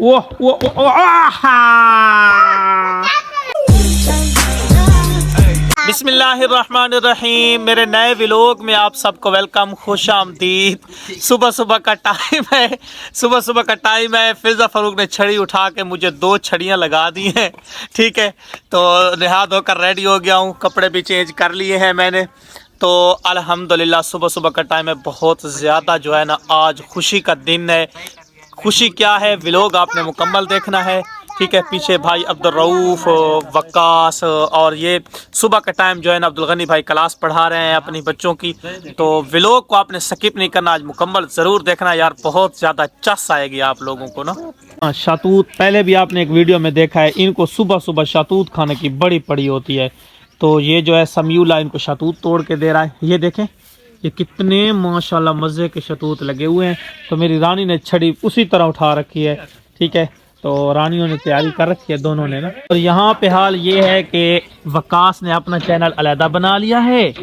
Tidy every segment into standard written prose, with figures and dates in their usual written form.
वो आहा। बिस्मिल्लाहिर्रहमानिर्रहीम। मेरे नए व्लॉग में आप सबको वेलकम, खुश आमदीद। सुबह सुबह का टाइम है। फिजा फ़ारूक ने छड़ी उठा के मुझे 2 छड़ियाँ लगा दी हैं। ठीक है, तो नहा धोकर रेडी हो गया हूँ, कपड़े भी चेंज कर लिए हैं मैंने। तो अल्हम्दुलिल्लाह सुबह सुबह का टाइम है, बहुत ज़्यादा जो है ना आज खुशी का दिन है। खुशी क्या है, व्लॉग आपने मुकम्मल देखना है। ठीक है, पीछे भाई अब्दुल रऊफ़, वक्कास और ये सुबह का टाइम जो है ना अब्दुल गनी भाई क्लास पढ़ा रहे हैं अपनी बच्चों की। तो व्लॉग को आपने स्किप नहीं करना, आज मुकम्मल ज़रूर देखना यार, बहुत ज़्यादा चस आएगी आप लोगों को ना। शतूत पहले भी आपने एक वीडियो में देखा है, इनको सुबह सुबह शतूत खाने की बड़ी पड़ी होती है। तो ये जो है समीउल्लाह इनको शतूत तोड़ के दे रहा है। ये देखें, ये कितने माशाल्लाह मज़े के शतूत लगे हुए हैं। तो मेरी रानी ने छड़ी उसी तरह उठा रखी है। ठीक है, तो रानियों ने तैयारी कर रखी है दोनों ने ना। और यहाँ पे हाल ये है कि वकास ने अपना चैनल अलहदा बना लिया है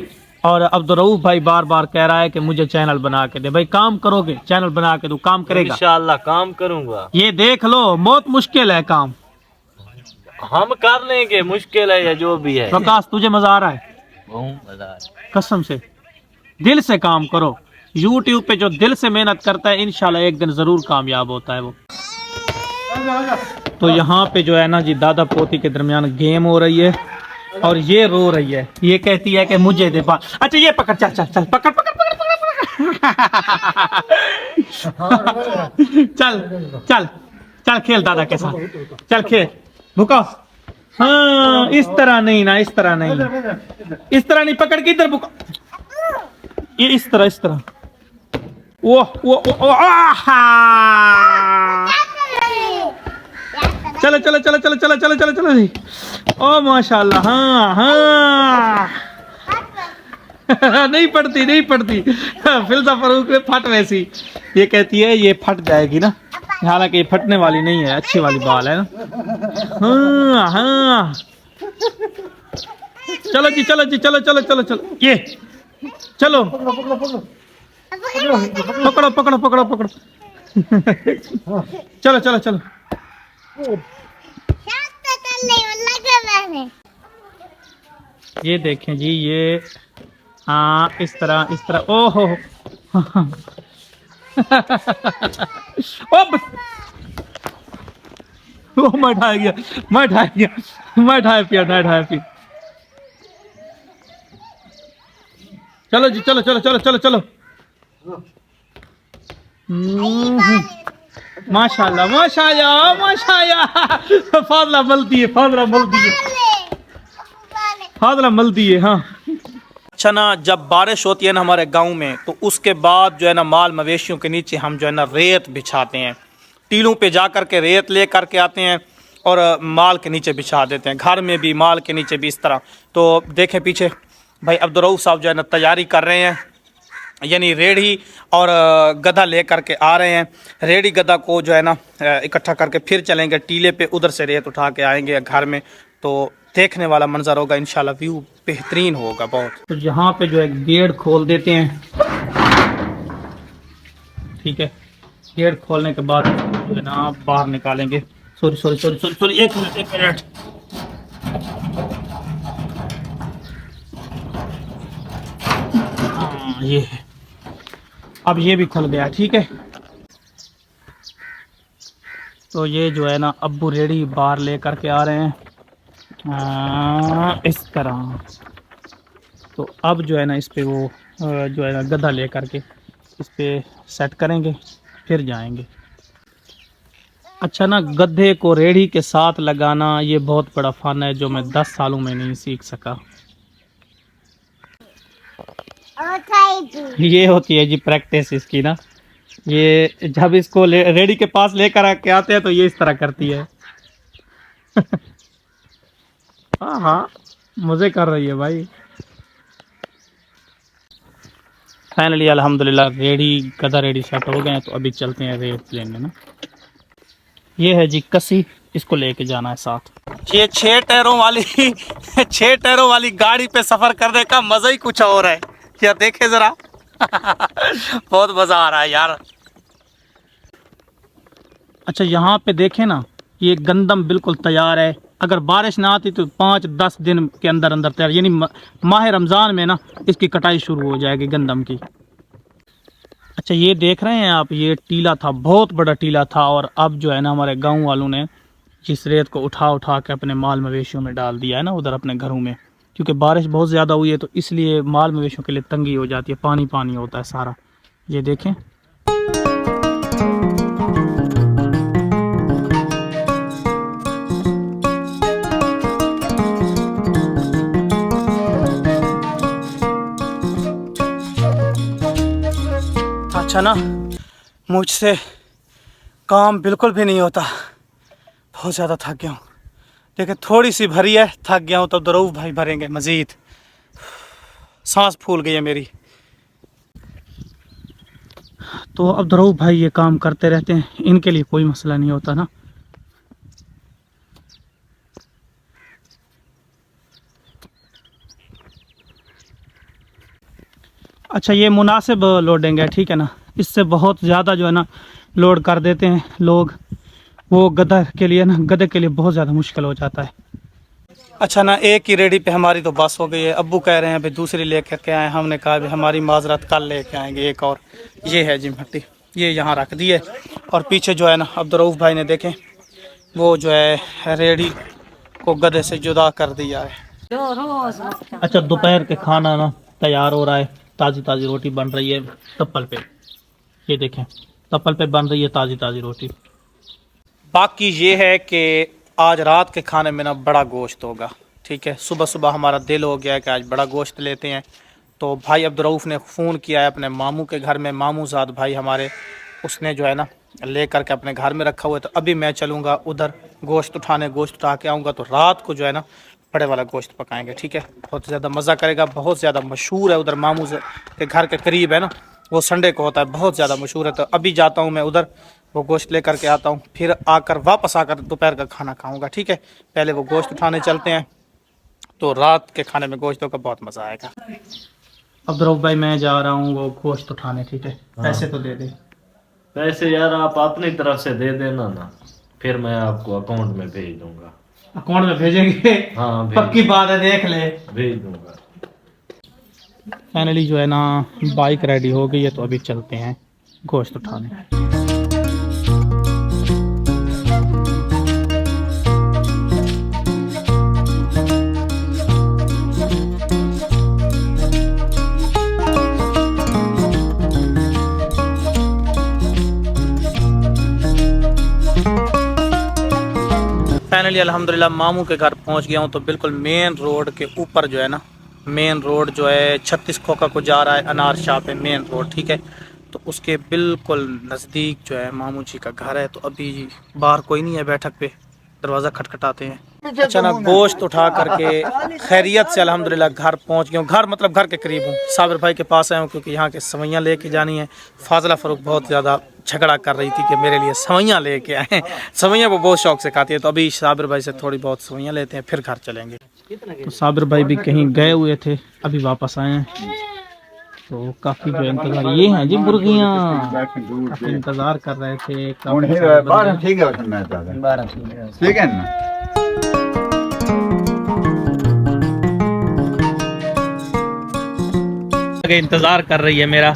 और अब्दुल रऊफ़ भाई बार बार कह रहा है कि मुझे चैनल बना के दे। भाई काम करोगे, चैनल बना के, तू काम करेगा? इंशाअल्लाह काम करूंगा। ये देख लो, बहुत मुश्किल है काम। हम कर लेंगे, मुश्किल है या जो भी है। वकास तुझे मजा आ रहा है? बहुत मजा आ रहा है। कसम से दिल से काम करो। यूट्यूब पे जो दिल से मेहनत करता है इंशाल्लाह एक दिन जरूर कामयाब होता है वो। तो यहाँ पे जो है ना जी दादा पोती के दरमियान गेम हो रही है और ये रो रही है। ये कहती है कि मुझे दे बाल। अच्छा ये पकड़, चल चल चल, पकड़ पकड़ पकड़ पकड़ चल चल चल खेल दादा के साथ, चल खेल। भूखा, हाँ इस तरह नहीं ना, इस तरह नहीं, इस तरह नहीं, पकड़ के इधर भूखा, ये इस तरह। वो आहा। चलो चलो चलो चलो चलो चलो चलो चलो जी। ओ माशाल्लाह, हाँ हाँ। नहीं पड़ती। फिजा फ़ारूक ने फट वैसी, ये कहती है ये फट जाएगी ना, हालांकि ये फटने वाली नहीं है, अच्छी वाली बाल है ना। हाँ हाँ, चलो जी चलो जी चलो चलो चलो चलो, ये चलो पकड़ो। चलो चलो चलो। ये देखें जी, ये हाँ इस तरह ओहो। ओ मैं ढाई पिया। चलो जी चलो। माशाल्लाह फादला मलती है हाँ। अच्छा ना, जब बारिश होती है ना हमारे गांव में, तो उसके बाद जो है ना माल मवेशियों के नीचे हम जो है ना रेत बिछाते हैं। टीलों पे जा कर के रेत ले करके आते हैं और माल के नीचे बिछा देते हैं, घर में भी माल के नीचे भी इस तरह। तो देखें पीछे भाई अब्दुल रऊफ़ साहब जो है ना तैयारी कर रहे हैं, यानी रेड़ी और गधा ले करके आ रहे हैं। रेड़ी गधा को जो है ना इकट्ठा करके फिर चलेंगे टीले पे, उधर से रेत उठा के आएंगे घर में। तो देखने वाला मंजर होगा इंशाल्लाह, व्यू बेहतरीन होगा बहुत। तो यहाँ पे जो है गेट खोल देते हैं। ठीक है, गेट खोलने के बाद जो है ना बाहर निकालेंगे। सॉरी एक मिनट। हाँ ये है, अब ये भी खुल गया। ठीक है, तो ये जो है ना अब्बू रेडी बाहर ले करके आ रहे हैं इस तरह। तो अब जो है ना इस पे वो जो है ना गधा ले करके इस पे सेट करेंगे, फिर जाएंगे। अच्छा ना, गधे को रेड़ी के साथ लगाना ये बहुत बड़ा फन है जो मैं 10 सालों में नहीं सीख सका। ये होती है जी प्रैक्टिस इसकी ना। ये जब इसको रेडी के पास लेकर आके आते हैं तो ये इस तरह करती है। हाँ मजे कर रही है भाई। फाइनली अल्हम्दुलिल्लाह गधा रेडी सेट हो गए हैं। तो अभी चलते हैं रेत लेने ना। ये है जी कसी, इसको लेके जाना है साथ। ये 6 टायरों वाली गाड़ी पे सफर करने का मजा ही कुछ और है। क्या देखे जरा। बहुत मजा आ रहा है यार। अच्छा यहाँ पे देखें ना, ये गंदम बिल्कुल तैयार है। अगर बारिश ना आती तो 5-10 दिन के अंदर अंदर तैयार, यानी माह रमज़ान में ना इसकी कटाई शुरू हो जाएगी गंदम की। अच्छा ये देख रहे हैं आप, ये टीला था, बहुत बड़ा टीला था, और अब जो है ना हमारे गांव वालों ने जिस रेत को उठा उठा के अपने माल मवेशियों में डाल दिया है ना उधर अपने घरों में, क्योंकि बारिश बहुत ज़्यादा हुई है तो इसलिए माल मवेशियों के लिए तंगी हो जाती है, पानी पानी होता है सारा। ये देखें, अच्छा ना मुझसे काम बिल्कुल भी नहीं होता, बहुत ज़्यादा थक गया हूँ। देखिए थोड़ी सी भरी है, थक गया हूँ, तब रऊफ भाई भरेंगे मज़ीद। सांस फूल गई है मेरी। तो अब रऊफ भाई ये काम करते रहते हैं, इनके लिए कोई मसला नहीं होता ना। अच्छा ये मुनासिब लोडिंग है, ठीक है ना, इससे बहुत ज़्यादा जो है ना लोड कर देते हैं लोग, वो गधा के लिए ना, गधे के लिए बहुत ज़्यादा मुश्किल हो जाता है। अच्छा ना एक ही रेडी पे हमारी तो बस हो गई है, अब्बू कह रहे हैं भाई दूसरी लेकर के आए, हमने कहा भाई हमारी माजरत कल लेके आएंगे एक और। ये है जी भट्टी, ये यहाँ रख दी है, और पीछे जो है ना अब्दुर्रऊफ भाई ने देखें वो जो है रेडी को गधे से जुदा कर दिया है। अच्छा दोपहर के खाना ना तैयार हो रहा है, ताज़ी ताज़ी रोटी बन रही है तप्पल पे, ये देखें तप्पल पे बन रही है ताज़ी ताज़ी रोटी। बाकी ये है कि आज रात के खाने में ना बड़ा गोश्त होगा, ठीक है। सुबह सुबह हमारा दिल हो गया है कि आज बड़ा गोश्त लेते हैं, तो भाई अब्दुर्रऊफ ने फ़ोन किया है अपने मामू के घर में, मामू ज़ाद भाई हमारे, उसने जो है ना ले करके अपने घर में रखा हुआ है। तो अभी मैं चलूँगा उधर गोश्त उठाने, गोश्त उठा के आऊँगा तो रात को जो है ना बड़े वाला गोश्त पकाएंगे, ठीक है। बहुत ज़्यादा मज़ा करेगा, बहुत ज़्यादा मशहूर है उधर, मामू के घर के करीब है ना, वो संडे को होता है, बहुत ज़्यादा मशहूर है। तो अभी जाता हूँ मैं उधर, वो गोश्त लेकर के आता हूँ, फिर आकर वापस आकर दोपहर का खाना खाऊंगा, ठीक है। पहले वो गोश्त उठाने चलते हैं, तो रात के खाने में गोश्तों का बहुत मज़ा आएगा। अब्दुर्रऊफ भाई मैं जा रहा हूँ वो गोश्त उठाने, ठीक है। पैसे तो दे दे। पैसे यार आप अपनी तरफ से दे देना ना, फिर मैं आपको अकाउंट में भेज दूंगा। अकाउंट में भेजेंगे? हाँ पक्की बात है, देख ले, भेज दूंगा। फाइनली जो है ना बाइक रेडी हो गई है, तो अभी चलते हैं गोश्त उठाने। फाइनली अल्हम्दुलिल्लाह मामू के घर पहुंच गया हूं, तो बिल्कुल मेन रोड के ऊपर जो है ना, मेन रोड जो है 36 खोखा को जा रहा है, अनार शाह पे मेन रोड, ठीक है। तो उसके बिल्कुल नज़दीक जो है मामू जी का घर है। तो अभी बाहर कोई नहीं है बैठक पे, दरवाज़ा खटखटाते हैं। अच्छा ना गोश्त उठा करके खैरियत से अल्हम्दुलिल्लाह घर पहुंच गया हूँ। घर मतलब घर के करीब हूँ, साबिर भाई के पास आया हूँ, क्योंकि यहाँ के सवैयाँ लेके जानी है। फाजला फ़ारूक बहुत ज़्यादा झगड़ा कर रही थी कि मेरे लिए सवैयाँ लेके आए, सवैयाँ वो बहुत शौक से खाती है। तो अभी साबिर भाई से थोड़ी बहुत सवैयाँ लेते हैं, फिर घर चलेंगे। तो साबिर भाई भी कहीं गए हुए थे, अभी वापस आए हैं, तो काफ़ी जो इंतज़ार, ये हैं जी मुर्गियाँ, काफ़ी इंतज़ार कर रहे थे। ठीक है ना, इंतजार कर रही है मेरा,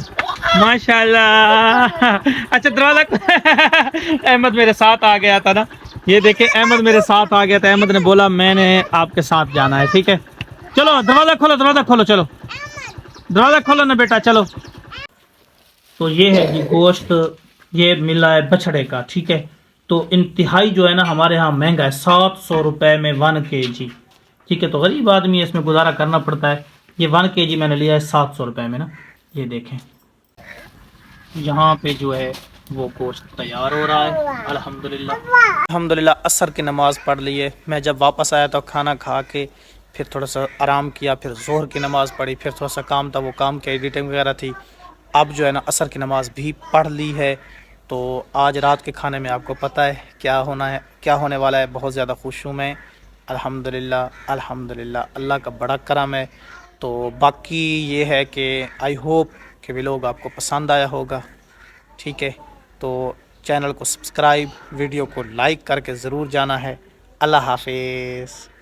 माशाल्लाह। अच्छा दरवाजा अहमद मेरे साथ आ गया था ना, ये देखे अहमद मेरे साथ आ गया था। अहमद ने बोला मैंने आपके साथ जाना है, ठीक है। चलो दरवाजा खोलो, दरवाजा खोलो, चलो दरवाजा खोलो ना बेटा, चलो। तो ये है जी गोश्त, ये मिला है बछड़े का, ठीक है। तो इंतहाई जो है ना हमारे यहाँ महंगा है, 700 रुपये में 1 kg, ठीक है। तो गरीब आदमी है, इसमें गुजारा करना पड़ता है। ये 1 kg मैंने लिया है 700 रुपये में ना, ये देखें। यहाँ पे जो है वो गोश्त तैयार हो रहा है अल्हम्दुलिल्लाह। असर की नमाज़ पढ़ ली है। मैं जब वापस आया तो खाना खा के फिर थोड़ा सा आराम किया, फिर ज़ोहर की नमाज़ पढ़ी, फिर थोड़ा सा काम था, वो काम की एडिटिंग वगैरह थी। अब जो है ना असर की नमाज़ भी पढ़ ली है। तो आज रात के खाने में आपको पता है क्या होने वाला है। बहुत ज़्यादा खुश हूँ मैं, अल्हम्दुलिल्लाह अल्हम्दुलिल्लाह, अल्लाह का बड़ा करम है। तो बाकी ये है कि आई होप कि व्लॉग आपको पसंद आया होगा, ठीक है। तो चैनल को सब्सक्राइब, वीडियो को लाइक करके ज़रूर जाना है। अल्लाह हाफिज़।